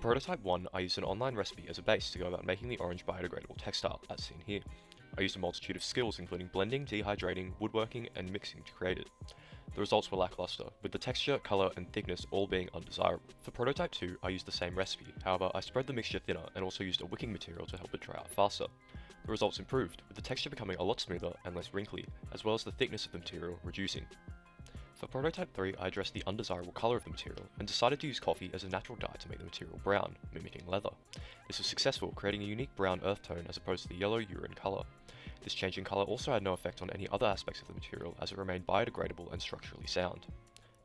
prototype 1, I used an online recipe as a base to go about making the orange biodegradable textile, as seen here. I used a multitude of skills including blending, dehydrating, woodworking, and mixing to create it. The results were lackluster, with the texture, colour, and thickness all being undesirable. For prototype 2, I used the same recipe, however I spread the mixture thinner and also used a wicking material to help it dry out faster. The results improved, with the texture becoming a lot smoother and less wrinkly, as well as the thickness of the material reducing. For prototype 3, I addressed the undesirable colour of the material and decided to use coffee as a natural dye to make the material brown, mimicking leather. This was successful, creating a unique brown earth tone as opposed to the yellow urine colour. This change in colour also had no effect on any other aspects of the material as it remained biodegradable and structurally sound.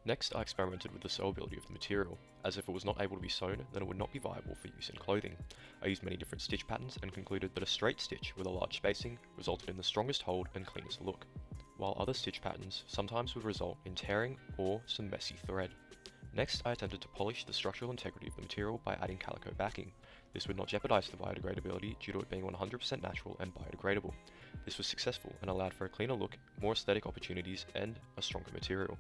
Next, I experimented with the sewability of the material, as if it was not able to be sewn, then it would not be viable for use in clothing. I used many different stitch patterns and concluded that a straight stitch with a large spacing resulted in the strongest hold and cleanest look, while other stitch patterns sometimes would result in tearing or some messy thread. Next, I attempted to polish the structural integrity of the material by adding calico backing. This would not jeopardize the biodegradability due to it being 100% natural and biodegradable. This was successful and allowed for a cleaner look, more aesthetic opportunities, and a stronger material.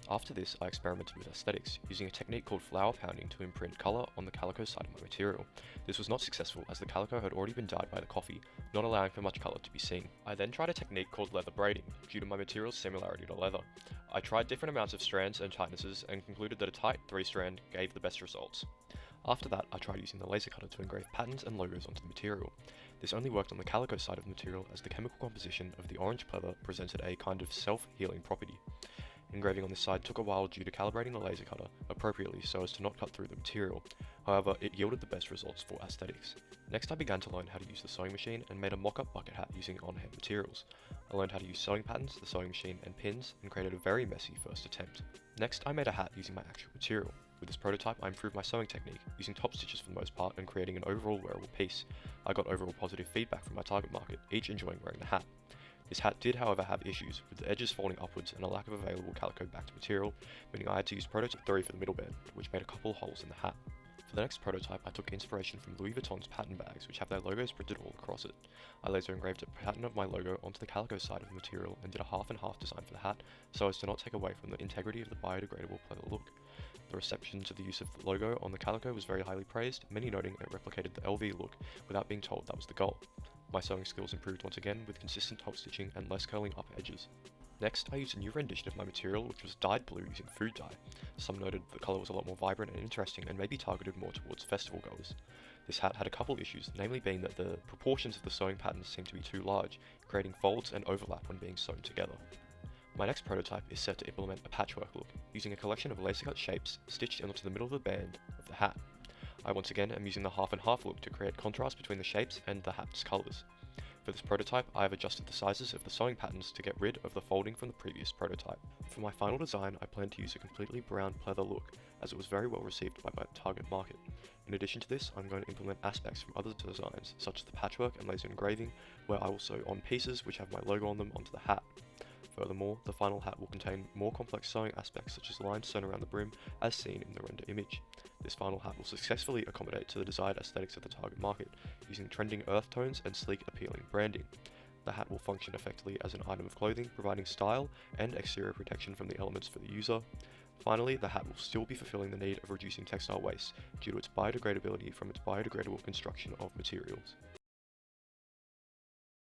After this, I experimented with aesthetics, using a technique called flower pounding to imprint colour on the calico side of my material. This was not successful as the calico had already been dyed by the coffee, not allowing for much colour to be seen. I then tried a technique called leather braiding, due to my material's similarity to leather. I tried different amounts of strands and tightnesses and concluded that a tight 3-strand gave the best results. After that, I tried using the laser cutter to engrave patterns and logos onto the material. This only worked on the calico side of the material as the chemical composition of the orange pleather presented a kind of self-healing property. Engraving on this side took a while due to calibrating the laser cutter appropriately so as to not cut through the material, however it yielded the best results for aesthetics. Next I began to learn how to use the sewing machine and made a mock-up bucket hat using on-hand materials. I learned how to use sewing patterns, the sewing machine and pins, and created a very messy first attempt. Next I made a hat using my actual material. With this prototype I improved my sewing technique, using top stitches for the most part and creating an overall wearable piece. I got overall positive feedback from my target market, each enjoying wearing the hat. This hat did however have issues, with the edges folding upwards and a lack of available calico-backed material, meaning I had to use prototype 3 for the middle band, which made a couple holes in the hat. For the next prototype, I took inspiration from Louis Vuitton's pattern bags, which have their logos printed all across it. I laser engraved a pattern of my logo onto the calico side of the material and did a half and half design for the hat, so as to not take away from the integrity of the biodegradable pleather look. The reception to the use of the logo on the calico was very highly praised, many noting it replicated the LV look without being told that was the goal. My sewing skills improved once again with consistent top stitching and less curling upper edges. Next, I used a new rendition of my material which was dyed blue using food dye. Some noted the colour was a lot more vibrant and interesting and maybe targeted more towards festival goers. This hat had a couple issues, namely being that the proportions of the sewing patterns seemed to be too large, creating folds and overlap when being sewn together. My next prototype is set to implement a patchwork look, using a collection of laser cut shapes stitched into the middle of the band of the hat. I once again am using the half and half look to create contrast between the shapes and the hat's colours. For this prototype, I have adjusted the sizes of the sewing patterns to get rid of the folding from the previous prototype. For my final design, I plan to use a completely brown pleather look, as it was very well received by my target market. In addition to this, I'm going to implement aspects from other designs, such as the patchwork and laser engraving, where I will sew on pieces which have my logo on them onto the hat. Furthermore, the final hat will contain more complex sewing aspects such as lines sewn around the brim as seen in the render image. This final hat will successfully accommodate to the desired aesthetics of the target market, using trending earth tones and sleek appealing branding. The hat will function effectively as an item of clothing, providing style and exterior protection from the elements for the user. Finally, the hat will still be fulfilling the need of reducing textile waste due to its biodegradability from its biodegradable construction of materials.